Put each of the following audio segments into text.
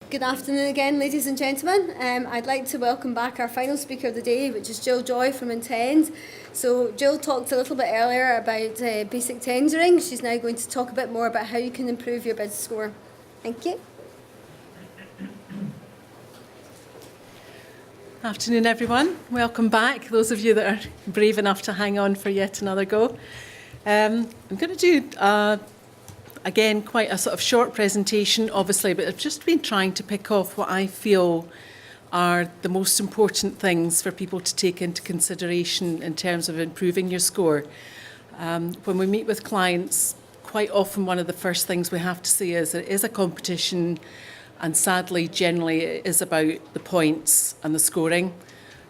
Good afternoon again, ladies and gentlemen. I'd like to welcome back our final speaker of the day, which is Gill Joy from Intend. So Gill talked a little bit earlier about basic tendering. She's now going to talk a bit more about how you can improve your bid score. Thank you. Afternoon, everyone. Welcome back, those of you that are brave enough to hang on for yet another go. I'm going to do again, quite a sort of short presentation, obviously, but I've just been trying to pick off what I feel are the most important things for people to take into consideration in terms of improving your score. When we meet with clients, quite often one of the first things we have to say is it is a competition, and sadly, generally, it is about the points and the scoring.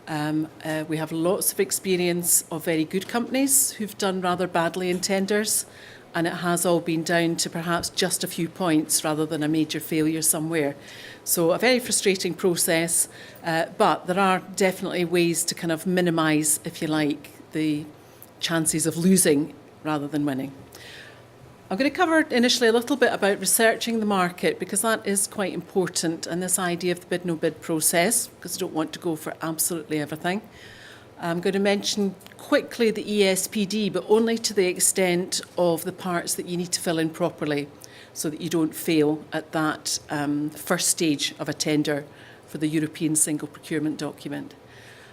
We have lots of experience of very good companies who've done rather badly in tenders, and it has all been down to perhaps just a few points rather than a major failure somewhere. So a very frustrating process, but there are definitely ways to kind of minimise, if you like, the chances of losing rather than winning. I'm going to cover initially a little bit about researching the market, because that is quite important, and this idea of the bid no bid process, because I don't want to go for absolutely everything. I'm going to mention quickly the ESPD, but only to the extent of the parts that you need to fill in properly so that you don't fail at that first stage of a tender for the European Single Procurement Document.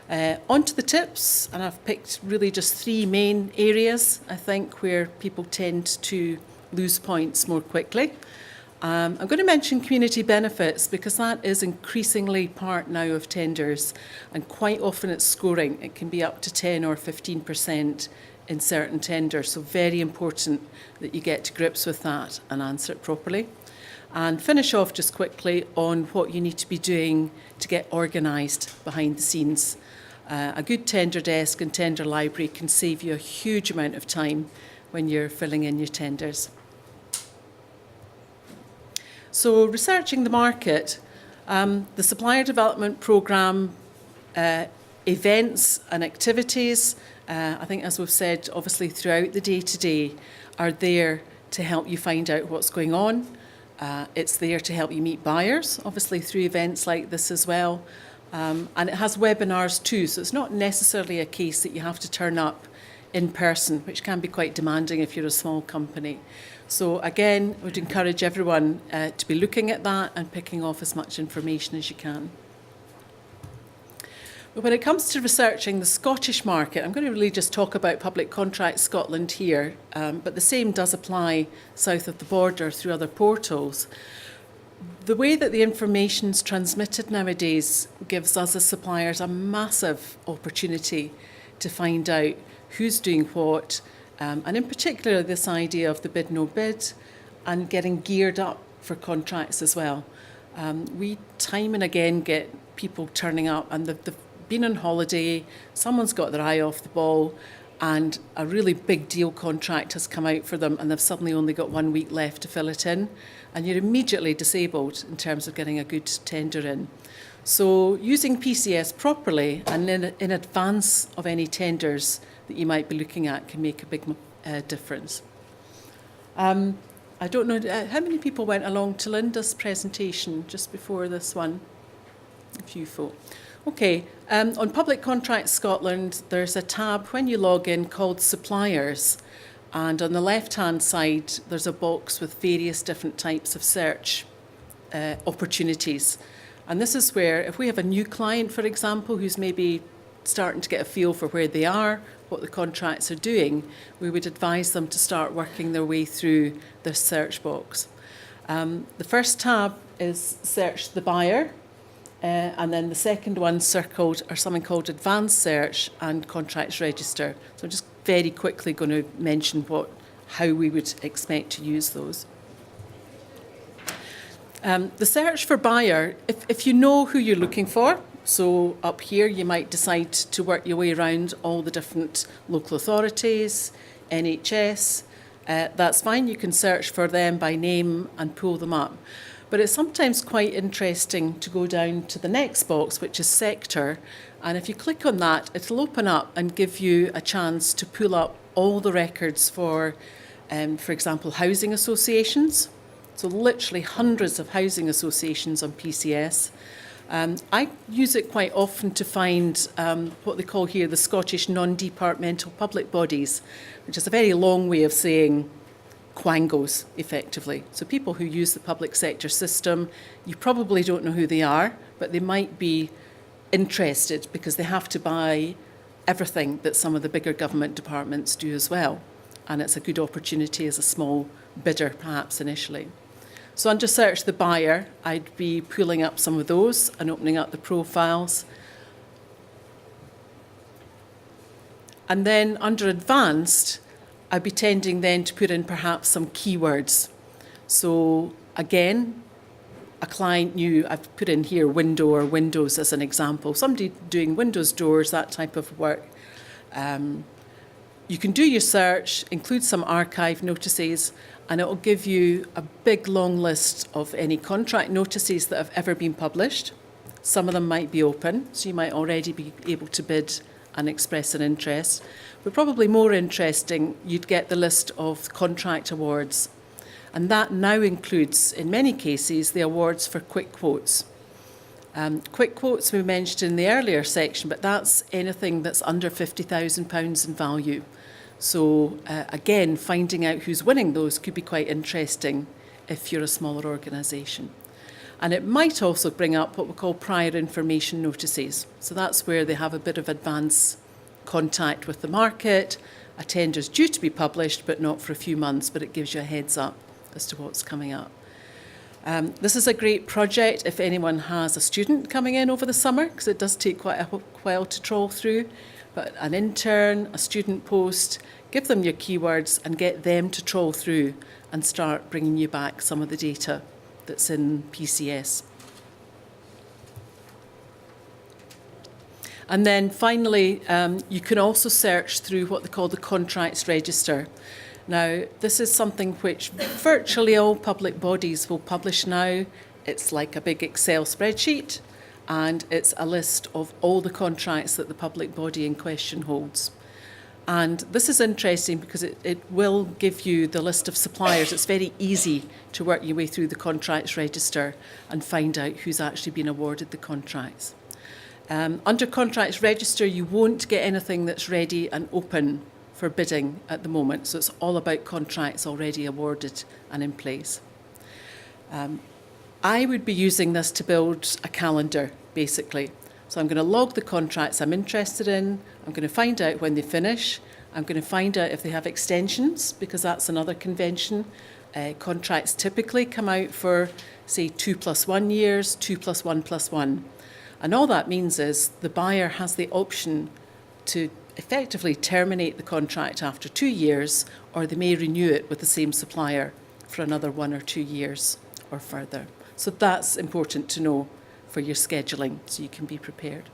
On to the tips, and I've picked really just three main areas, I think, where people tend to lose points more quickly. I'm going to mention community benefits, because that is increasingly part now of tenders, and quite often it's scoring. It can be up to 10 or 15% in certain tenders, so very important that you get to grips with that and answer it properly. And finish off just quickly on what you need to be doing to get organised behind the scenes. A good tender desk and tender library can save you a huge amount of time when you're filling in your tenders. So researching the market, the Supplier Development Programme, events and activities, I think as we've said, obviously throughout the day today, are there to help you find out what's going on. It's there to help you meet buyers, obviously through events like this as well. And it has webinars too, so it's not necessarily a case that you have to turn up in person, which can be quite demanding if you're a small company. So again, I would encourage everyone to be looking at that and picking off as much information as you can. But when it comes to researching the Scottish market, I'm going to really just talk about Public Contracts Scotland here, but the same does apply south of the border through other portals. The way that the information's transmitted nowadays gives us as suppliers a massive opportunity to find out who's doing what, and in particular this idea of the bid no bid and getting geared up for contracts as well. We time and again get people turning up and they've been on holiday, someone's got their eye off the ball, and a really big deal contract has come out for them and they've suddenly only got 1 week left to fill it in, and you're immediately disabled in terms of getting a good tender in. So using PCS properly and in advance of any tenders that you might be looking at can make a big difference. I don't know, how many people went along to Linda's presentation just before this one? A few folk. Okay, on Public Contracts Scotland, there's a tab when you log in called Suppliers, and on the left-hand side, there's a box with various different types of search opportunities. And this is where, if we have a new client, for example, who's maybe starting to get a feel for where they are, what the contracts are doing, we would advise them to start working their way through this search box. The first tab is Search the Buyer, and then the second one circled are something called Advanced Search and Contracts Register. So I'm just very quickly going to mention how we would expect to use those. The search for buyer, if you know who you're looking for, so up here you might decide to work your way around all the different local authorities, NHS, that's fine, you can search for them by name and pull them up. But it's sometimes quite interesting to go down to the next box, which is sector, and if you click on that, it'll open up and give you a chance to pull up all the records for example, housing associations, So literally hundreds of housing associations on PCS. I use it quite often to find what they call here the Scottish non-departmental public bodies, which is a very long way of saying quangos, effectively. So people who use the public sector system, you probably don't know who they are, but they might be interested because they have to buy everything that some of the bigger government departments do as well. And it's a good opportunity as a small bidder, perhaps initially. So under Search the Buyer, I'd be pulling up some of those and opening up the profiles. And then under Advanced, I'd be tending then to put in perhaps some keywords. So again, a client knew, I've put in here window or windows as an example. Somebody doing windows, doors, that type of work. You can do your search, include some archive notices, and it will give you a big long list of any contract notices that have ever been published. Some of them might be open, so you might already be able to bid and express an interest. But probably more interesting, you'd get the list of contract awards. And that now includes, in many cases, the awards for quick quotes. Quick quotes we mentioned in the earlier section, but that's anything that's under £50,000 in value. So again, finding out who's winning those could be quite interesting if you're a smaller organisation. And it might also bring up what we call prior information notices. So that's where they have a bit of advance contact with the market. A tender's due to be published, but not for a few months, but it gives you a heads up as to what's coming up. This is a great project if anyone has a student coming in over the summer, because it does take quite a while to trawl through. But an intern, a student post, give them your keywords and get them to trawl through and start bringing you back some of the data that's in PCS. And then finally, you can also search through what they call the contracts register. Now, this is something which virtually all public bodies will publish now. It's like a big Excel spreadsheet, and it's a list of all the contracts that the public body in question holds. And this is interesting because it will give you the list of suppliers. It's very easy to work your way through the contracts register and find out who's actually been awarded the contracts. Under contracts register, you won't get anything that's ready and open for bidding at the moment. So it's all about contracts already awarded and in place. I would be using this to build a calendar, basically. So I'm going to log the contracts I'm interested in. I'm going to find out when they finish. I'm going to find out if they have extensions, because that's another convention. Contracts typically come out for, say, 2+1 years, 2+1+1. And all that means is the buyer has the option to effectively terminate the contract after 2 years, or they may renew it with the same supplier for another 1 or 2 years or further. So that's important to know for your scheduling, so you can be prepared.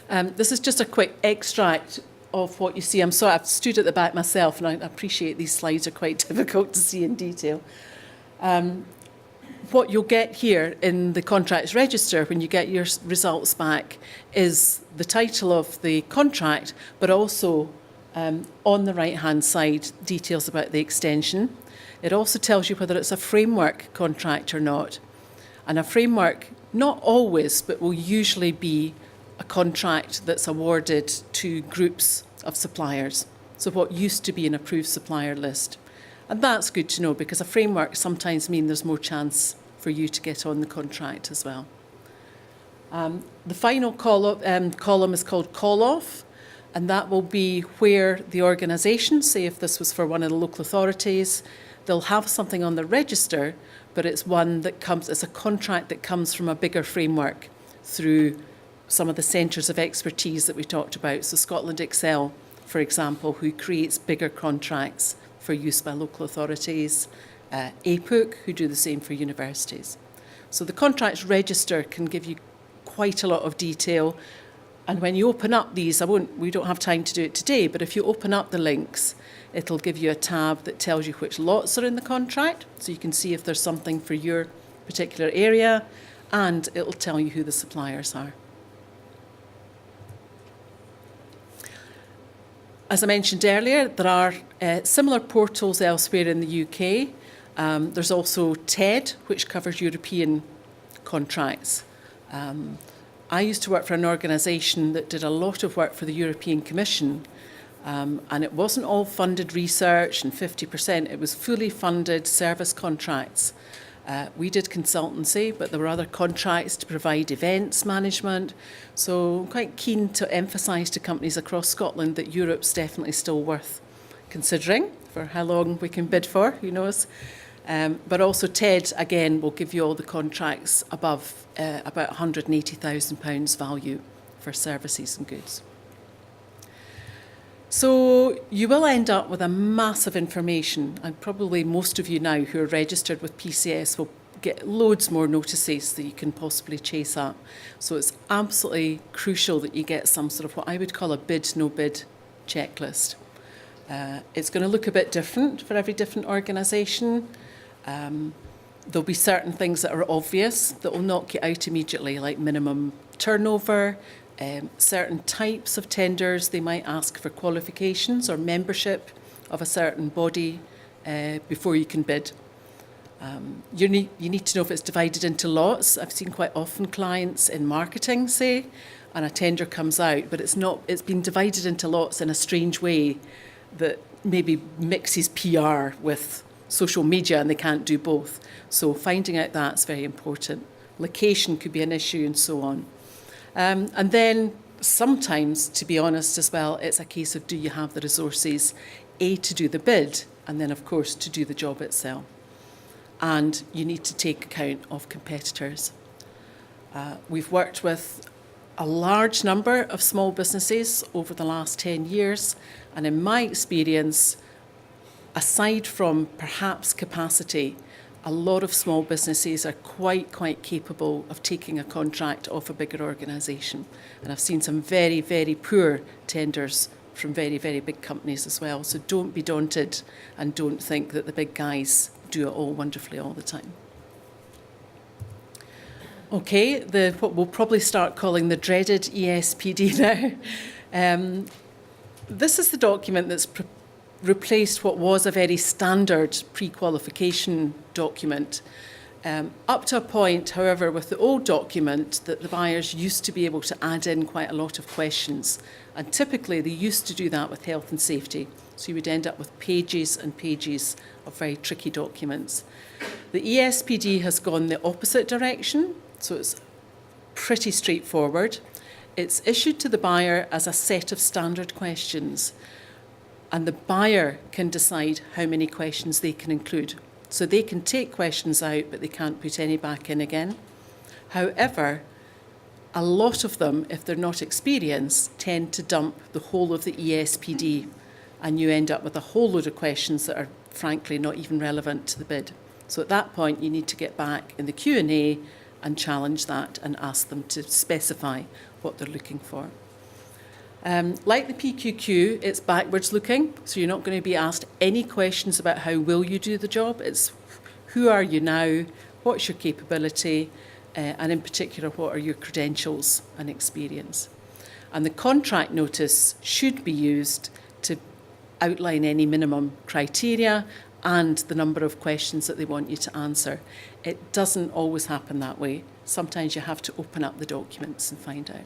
This is just a quick extract of what you see. I'm sorry, I've stood at the back myself, and I appreciate these slides are quite difficult to see in detail. What you'll get here in the contracts register when you get your results back is the title of the contract, but also on the right-hand side, details about the extension. It also tells you whether it's a framework contract or not. And a framework, not always, but will usually be a contract that's awarded to groups of suppliers. So what used to be an approved supplier list. And that's good to know, because a framework sometimes means there's more chance for you to get on the contract as well. The final column is called call-off, and that will be where the organisation, say if this was for one of the local authorities, they'll have something on the register, but it's one that comes, it's a contract that comes from a bigger framework through some of the centres of expertise that we talked about. So Scotland Excel, for example, who creates bigger contracts for use by local authorities, APUC, who do the same for universities. So the contracts register can give you quite a lot of detail. And when you open up these, we don't have time to do it today, but if you open up the links, it'll give you a tab that tells you which lots are in the contract, so you can see if there's something for your particular area, and it'll tell you who the suppliers are. As I mentioned earlier, there are similar portals elsewhere in the UK. There's also TED, which covers European contracts. I used to work for an organisation that did a lot of work for the European Commission, and it wasn't all funded research and 50%, it was fully funded service contracts. We did consultancy, but there were other contracts to provide events management. So I'm quite keen to emphasise to companies across Scotland that Europe's definitely still worth considering for how long we can bid for, who knows. But also TED, again, will give you all the contracts above about £180,000 value for services and goods. So you will end up with a massive information, and probably most of you now who are registered with PCS will get loads more notices that you can possibly chase up. So it's absolutely crucial that you get some sort of what I would call a bid, no bid checklist. It's going to look a bit different for every different organisation. There'll be certain things that are obvious that will knock you out immediately, like minimum turnover, certain types of tenders. They might ask for qualifications or membership of a certain body before you can bid. You need to know if it's divided into lots. I've seen quite often clients in marketing say, and a tender comes out, but it's been divided into lots in a strange way that maybe mixes PR with social media and they can't do both. So finding out that's very important. Location could be an issue and so on. And then sometimes, to be honest as well, it's a case of do you have the resources, A, to do the bid, and then, of course, to do the job itself. And you need to take account of competitors. We've worked with a large number of small businesses over the last 10 years, and in my experience, aside from perhaps capacity, a lot of small businesses are quite capable of taking a contract off a bigger organisation. And I've seen some very, very poor tenders from very, very big companies as well. So don't be daunted and don't think that the big guys do it all wonderfully all the time. Okay, what we'll probably start calling the dreaded ESPD now. This is the document that's replaced what was a very standard pre-qualification document. Up to a point, however, with the old document, that the buyers used to be able to add in quite a lot of questions. And typically they used to do that with health and safety. So you would end up with pages and pages of very tricky documents. The ESPD has gone the opposite direction, so it's pretty straightforward. It's issued to the buyer as a set of standard questions, and the buyer can decide how many questions they can include. So they can take questions out, but they can't put any back in again. However, a lot of them, if they're not experienced, tend to dump the whole of the ESPD, and you end up with a whole load of questions that are frankly not even relevant to the bid. So at that point, you need to get back in the Q&A and challenge that and ask them to specify what they're looking for. Like the PQQ, it's backwards looking, so you're not going to be asked any questions about how will you do the job. It's who are you now, what's your capability, and in particular, what are your credentials and experience. And the contract notice should be used to outline any minimum criteria and the number of questions that they want you to answer. It doesn't always happen that way. Sometimes you have to open up the documents and find out.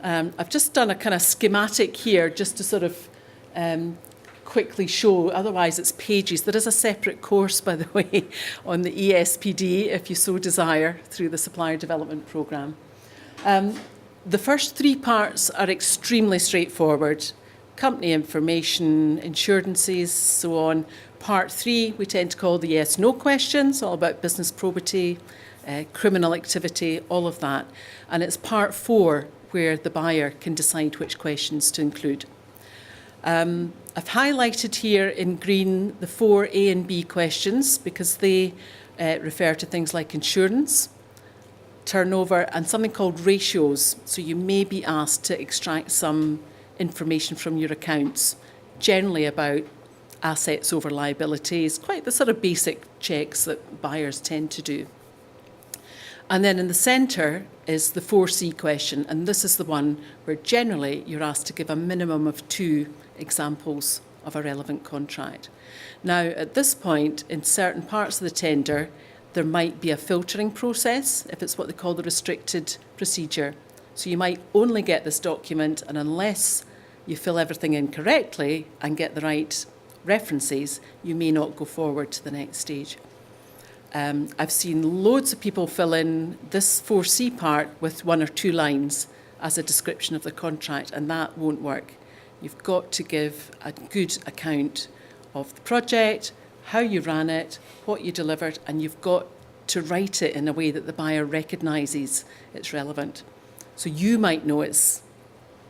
I've just done a kind of schematic here just to sort of quickly show, otherwise it's pages. There is a separate course, by the way, on the ESPD, if you so desire, through the Supplier Development Programme. The first three parts are extremely straightforward. Company information, insurances, so on. Part 3, we tend to call the yes-no questions, all about business probity, criminal activity, all of that. And it's Part 4, where the buyer can decide which questions to include. I've highlighted here in green the 4 A and B questions because they refer to things like insurance, turnover, and something called ratios. So you may be asked to extract some information from your accounts, generally about assets over liabilities, quite the sort of basic checks that buyers tend to do. And then in the centre is the 4C question, and this is the one where generally you're asked to give a minimum of 2 examples of a relevant contract. Now, at this point, in certain parts of the tender, there might be a filtering process, if it's what they call the restricted procedure. So you might only get this document, and unless you fill everything in correctly and get the right references, you may not go forward to the next stage. I've seen loads of people fill in this 4C part with 1 or 2 lines as a description of the contract, and that won't work. You've got to give a good account of the project, how you ran it, what you delivered, and you've got to write it in a way that the buyer recognises it's relevant. So you might know it's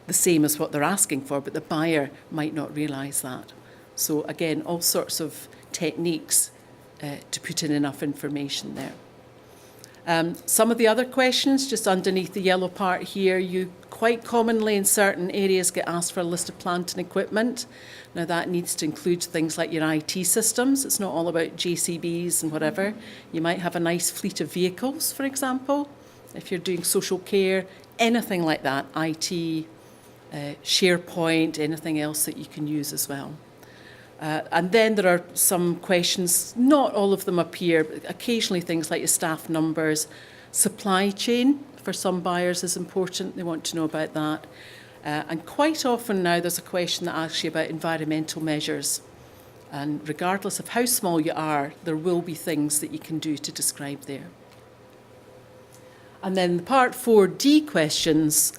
the same as what they're asking for, but the buyer might not realise that. So again, all sorts of techniques to put in enough information there. Some of the other questions, just underneath the yellow part here, you quite commonly in certain areas get asked for a list of plant and equipment. Now that needs to include things like your IT systems. It's not all about JCBs and whatever. You might have a nice fleet of vehicles, for example, if you're doing social care, anything like that, IT, SharePoint, anything else that you can use as well. And then there are some questions, not all of them appear, but occasionally things like your staff numbers, supply chain for some buyers is important, they want to know about that. And quite often now there's a question that asks you about environmental measures. And regardless of how small you are, there will be things that you can do to describe there. And then the part 4D questions,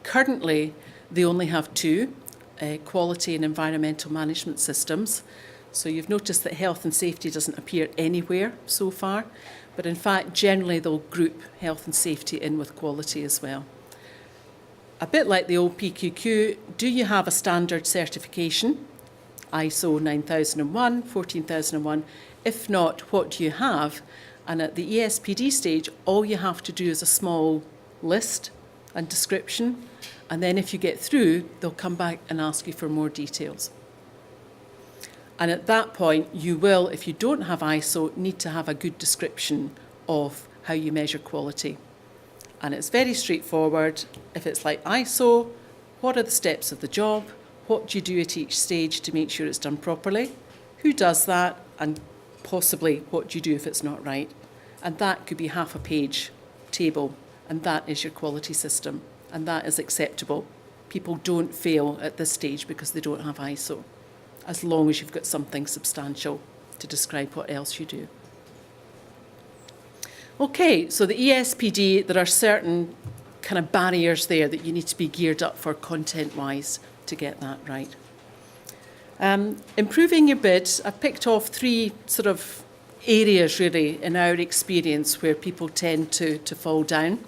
currently they only have 2. Quality and environmental management systems. So you've noticed that health and safety doesn't appear anywhere so far, but in fact generally they'll group health and safety in with quality as well. A bit like the old PQQ, do you have a standard certification? ISO 9001, 14001. If not, what do you have? And at the ESPD stage, all you have to do is a small list and description. And then if you get through, they'll come back and ask you for more details. And at that point, you will, if you don't have ISO, need to have a good description of how you measure quality. And it's very straightforward. If it's like ISO, what are the steps of the job? What do you do at each stage to make sure it's done properly? Who does that? And possibly what do you do if it's not right? And that could be half a page table. And that is your quality system. And that is acceptable. People don't fail at this stage because they don't have ISO, as long as you've got something substantial to describe what else you do. Okay, so the ESPD, there are certain kind of barriers there that you need to be geared up for content-wise to get that right. Improving your bid, I've picked off 3 sort of areas really in our experience where people tend to fall down.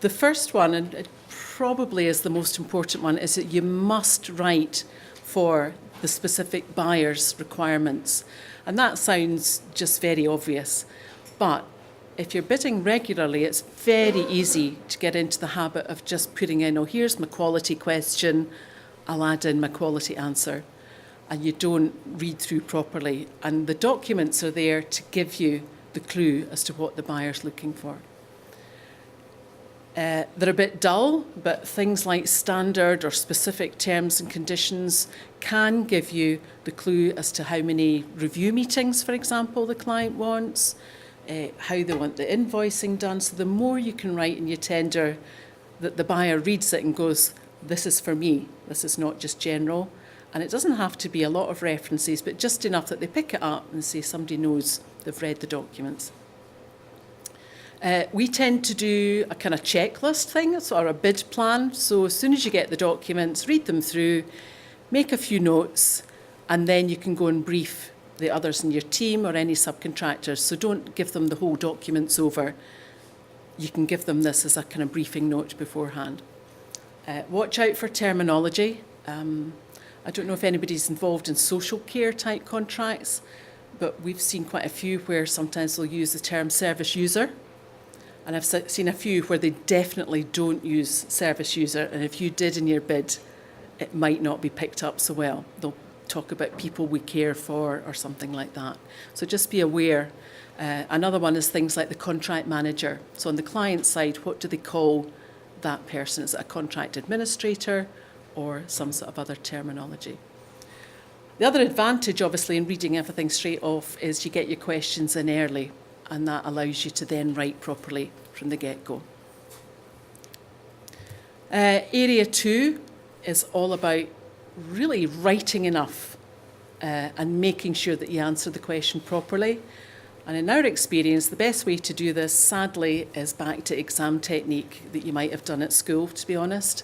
The first one, and it probably is the most important one, is that you must write for the specific buyer's requirements. And that sounds just very obvious. But if you're bidding regularly, it's very easy to get into the habit of just putting in, oh, here's my quality question, I'll add in my quality answer. And you don't read through properly. And the documents are there to give you the clue as to what the buyer's looking for. They're a bit dull, but things like standard or specific terms and conditions can give you the clue as to how many review meetings, for example, the client wants, how they want the invoicing done. So the more you can write in your tender that the buyer reads it and goes, this is for me, this is not just general. And it doesn't have to be a lot of references, but just enough that they pick it up and say somebody knows they've read the documents. We tend to do a kind of checklist thing, or a bid plan. So as soon as you get the documents, read them through, make a few notes, and then you can go and brief the others in your team or any subcontractors. So don't give them the whole documents over. You can give them this as a kind of briefing note beforehand. Watch out for terminology. I don't know if anybody's involved in social care type contracts, but we've seen quite a few where sometimes they'll use the term service user. And I've seen a few where they definitely don't use service user. And if you did in your bid, it might not be picked up so well. They'll talk about people we care for or something like that. So just be aware. Another one is things like the contract manager. So on the client side, what do they call that person? Is it a contract administrator or some sort of other terminology? The other advantage, obviously, in reading everything straight off is you get your questions in early, and that allows you to then write properly from the get-go. Area 2 is all about really writing enough and making sure that you answer the question properly. And in our experience, the best way to do this, sadly, is back to exam technique that you might have done at school, to be honest.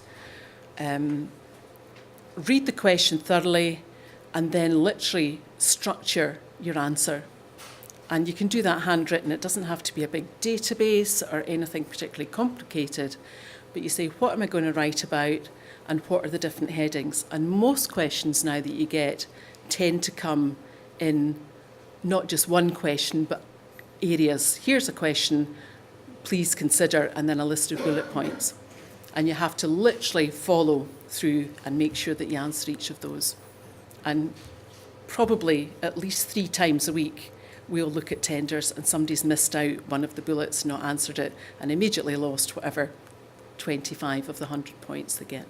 Read the question thoroughly and then literally structure your answer. And you can do that handwritten. It doesn't have to be a big database or anything particularly complicated. But you say, what am I going to write about and what are the different headings? And most questions now that you get tend to come in not just one question, but areas. Here's a question, please consider, and then a list of bullet points. And you have to literally follow through and make sure that you answer each of those. And probably at least 3 times a week, we'll look at tenders and somebody's missed out one of the bullets, not answered it, and immediately lost whatever 25 of the 100 points they get.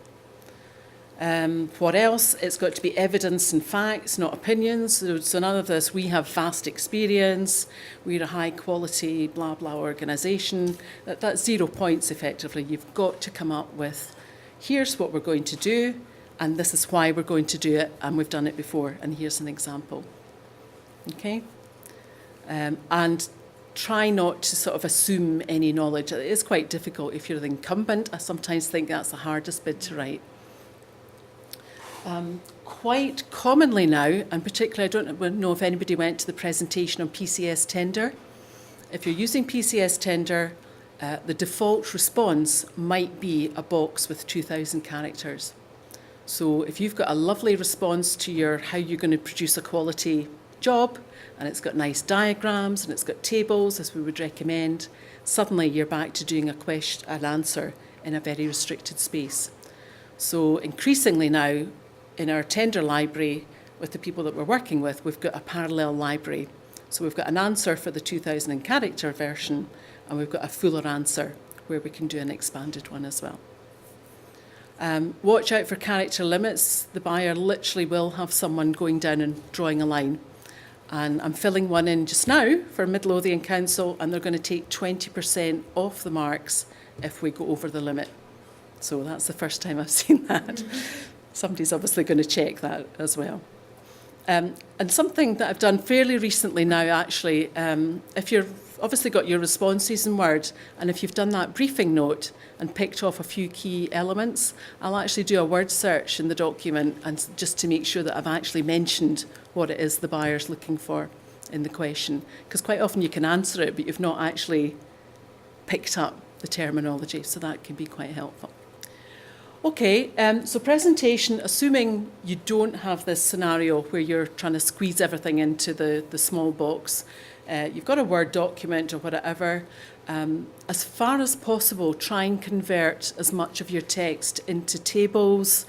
What else? It's got to be evidence and facts, not opinions. So none of this, we have vast experience, we're a high quality, blah, blah organisation. That's 0 points effectively. You've got to come up with, here's what we're going to do, and this is why we're going to do it, and we've done it before, and here's an example. Okay? And try not to sort of assume any knowledge. It is quite difficult if you're the incumbent. I sometimes think that's the hardest bit to write. Quite commonly now, and particularly I don't know if anybody went to the presentation on PCS tender. If you're using PCS tender, the default response might be a box with 2,000 characters. So if you've got a lovely response to how you're going to produce a quality job, and it's got nice diagrams and it's got tables, as we would recommend, suddenly you're back to doing an answer in a very restricted space. So increasingly now, in our tender library, with the people that we're working with, we've got a parallel library. So we've got an answer for the 2,000 character version, and we've got a fuller answer where we can do an expanded one as well. Watch out for character limits. The buyer literally will have someone going down and drawing a line. And I'm filling one in just now for Midlothian Council, and they're going to take 20% off the marks if we go over the limit. So that's the first time I've seen that. Somebody's obviously going to check that as well. And something that I've done fairly recently now, actually, if you've obviously got your responses in Word, and if you've done that briefing note and picked off a few key elements, I'll actually do a word search in the document and just to make sure that I've actually mentioned what it is the buyer's looking for in the question. Because quite often you can answer it, but you've not actually picked up the terminology, so that can be quite helpful. Okay, so presentation, assuming you don't have this scenario where you're trying to squeeze everything into the small box, you've got a Word document or whatever, as far as possible, try and convert as much of your text into tables.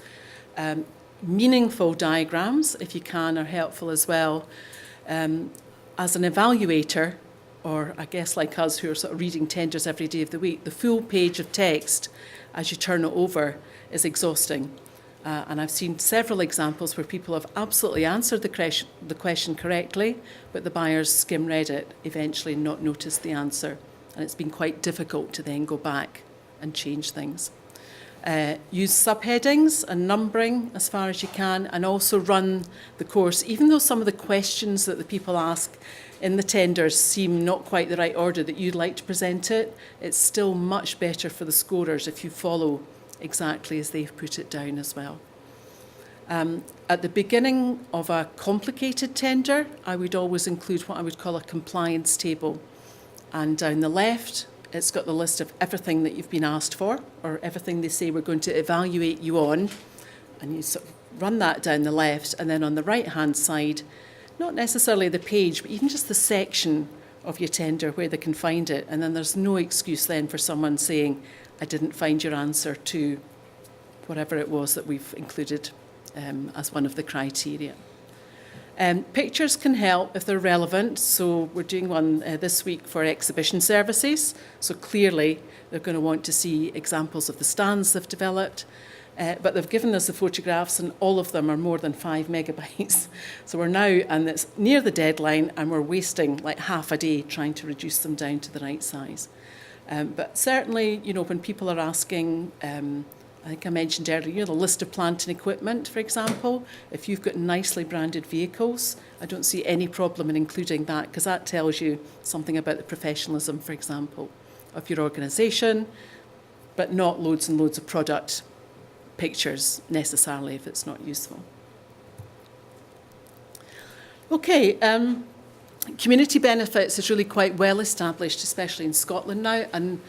Meaningful diagrams, if you can, are helpful as well. As an evaluator, or I guess like us who are sort of reading tenders every day of the week, the full page of text as you turn it over is exhausting. And I've seen several examples where people have absolutely answered the question correctly, but the buyers skim read it eventually and not noticed the answer. And it's been quite difficult to then go back and change things. Use subheadings and numbering as far as you can, and also run the course. Even though some of the questions that the people ask in the tenders seem not quite the right order that you'd like to present it, it's still much better for the scorers if you follow exactly as they've put it down as well. At the beginning of a complicated tender, I would always include what I would call a compliance table. And down the left, it's got the list of everything that you've been asked for, or everything they say we're going to evaluate you on. And you sort of run that down the left, and then on the right-hand side, not necessarily the page, but even just the section of your tender where they can find it. And then there's no excuse then for someone saying, I didn't find your answer to whatever it was that we've included as one of the criteria. Pictures can help if they're relevant. So we're doing one this week for exhibition services. So clearly they're going to want to see examples of the stands they've developed. But they've given us the photographs and all of them are more than 5 megabytes. So we're now, and it's near the deadline, and we're wasting like half a day trying to reduce them down to the right size. But certainly, when people are asking, I think I mentioned earlier, the list of plant and equipment, for example. If you've got nicely branded vehicles, I don't see any problem in including that, because that tells you something about the professionalism, for example, of your organisation, but not loads and loads of product pictures necessarily if it's not useful. Okay, community benefits is really quite well established, especially in Scotland now, and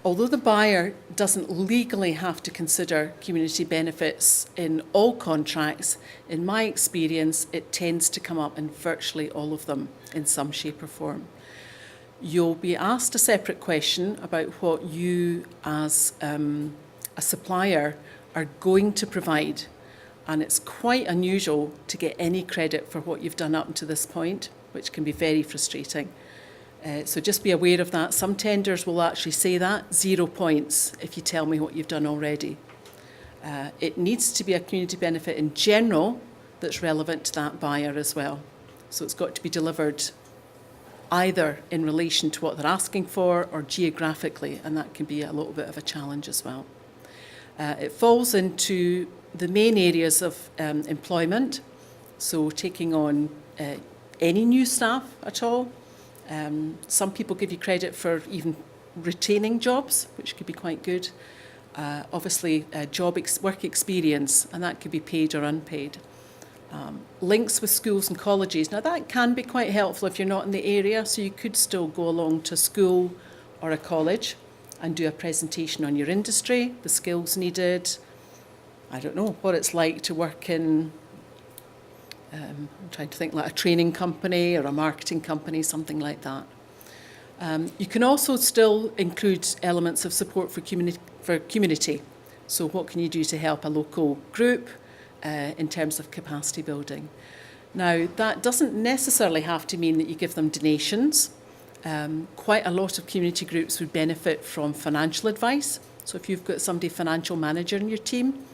although the buyer doesn't legally have to consider community benefits in all contracts, in my experience, it tends to come up in virtually all of them in some shape or form. You'll be asked a separate question about what you, as a supplier, are going to provide, and it's quite unusual to get any credit for what you've done up to this point, which can be very frustrating. So just be aware of that. Some tenders will actually say that, 0 points if you tell me what you've done already. It needs to be a community benefit in general that's relevant to that buyer as well. So it's got to be delivered either in relation to what they're asking for or geographically, and that can be a little bit of a challenge as well. It falls into the main areas of employment, so taking on any new staff at all. Some people give you credit for even retaining jobs, which could be quite good. Obviously, work experience, and that could be paid or unpaid. Links with schools and colleges. Now, that can be quite helpful if you're not in the area, so you could still go along to a school or a college and do a presentation on your industry, the skills needed. I don't know what it's like to work in, I'm trying to think, like a training company or a marketing company, something like that. You can also still include elements of support for community. So what can you do to help a local group in terms of capacity building? Now, that doesn't necessarily have to mean that you give them donations. Quite a lot of community groups would benefit from financial advice. So if you've got somebody financial manager in your team,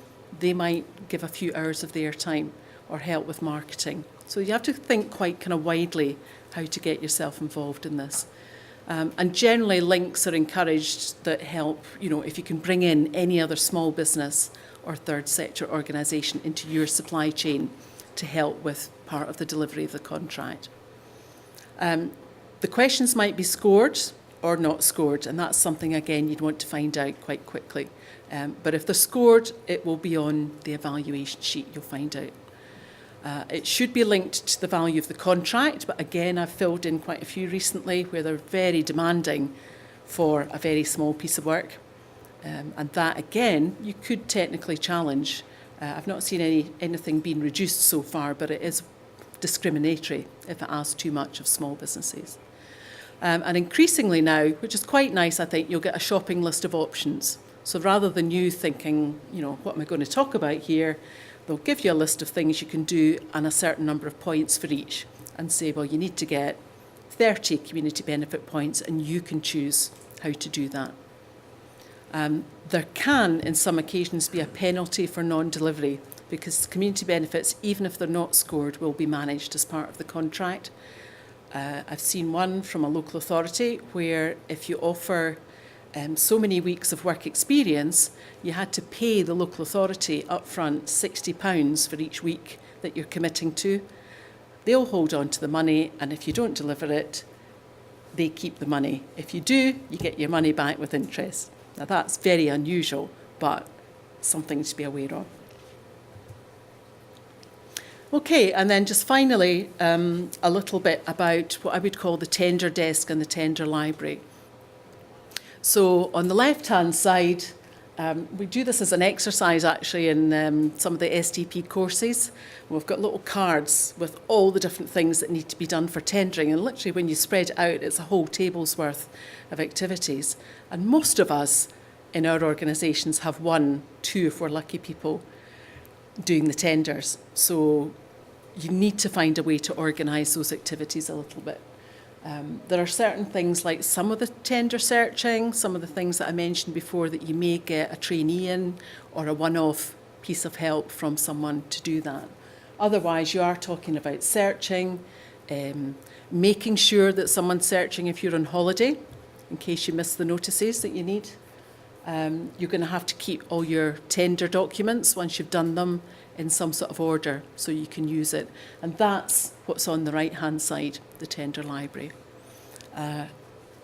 they might give a few hours of their time or help with marketing. So you have to think quite kind of widely how to get yourself involved in this. And generally links are encouraged that help, if you can bring in any other small business or third sector organisation into your supply chain to help with part of the delivery of the contract. The questions might be scored or not scored, and that's something, again, you'd want to find out quite quickly. But if they're scored, it will be on the evaluation sheet, you'll find out. It should be linked to the value of the contract, but again, I've filled in quite a few recently where they're very demanding for a very small piece of work. And that, again, you could technically challenge. I've not seen anything being reduced so far, but it is discriminatory if it asks too much of small businesses. And increasingly now, which is quite nice, I think, you'll get a shopping list of options. So rather than you thinking, what am I going to talk about here, they'll give you a list of things you can do and a certain number of points for each and say, well, you need to get 30 community benefit points and you can choose how to do that. There can, in some occasions, be a penalty for non-delivery because community benefits, even if they're not scored, will be managed as part of the contract. I've seen one from a local authority where if you offer so many weeks of work experience, you had to pay the local authority up front £60 for each week that you're committing to. They'll hold on to the money, and if you don't deliver it, they keep the money. If you do, you get your money back with interest. Now that's very unusual, but something to be aware of. Okay, and then just finally, a little bit about what I would call the tender desk and the tender library. So on the left-hand side, we do this as an exercise actually in some of the STP courses. We've got little cards with all the different things that need to be done for tendering, and literally when you spread it out, it's a whole table's worth of activities. And most of us in our organisations have 1, 2 if we're lucky people doing the tenders. So you need to find a way to organise those activities a little bit. There are certain things like some of the tender searching, some of the things that I mentioned before that you may get a trainee in or a one-off piece of help from someone to do that. Otherwise, you are talking about searching, making sure that someone's searching if you're on holiday, in case you miss the notices that you need. You're going to have to keep all your tender documents once you've done them in some sort of order so you can use it. And that's what's on the right-hand side, the tender library.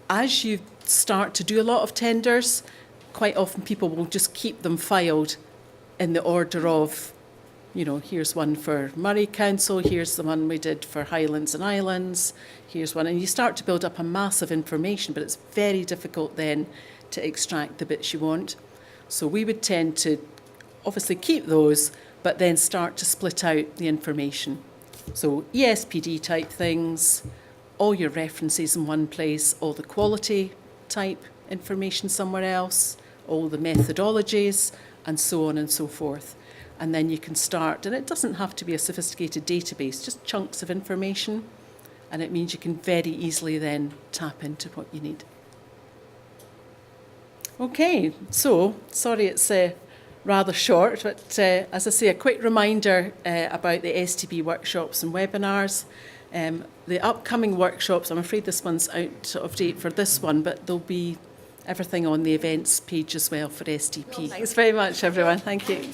As you start to do a lot of tenders, quite often people will just keep them filed in the order of, you know, here's one for Murray Council, here's the one we did for Highlands and Islands, here's one. And you start to build up a mass of information, but it's very difficult then to extract the bits you want. So we would tend to obviously keep those, but then start to split out the information. So ESPD type things, all your references in one place, all the quality type information somewhere else, all the methodologies, and so on and so forth. And then you can start, and it doesn't have to be a sophisticated database, just chunks of information, and it means you can very easily then tap into what you need. Okay, so sorry it's rather short, but as I say, a quick reminder about the STB workshops and webinars. The upcoming workshops, I'm afraid this one's out of date for this one, but there'll be everything on the events page as well for STP. Thanks very much, everyone. Thank you.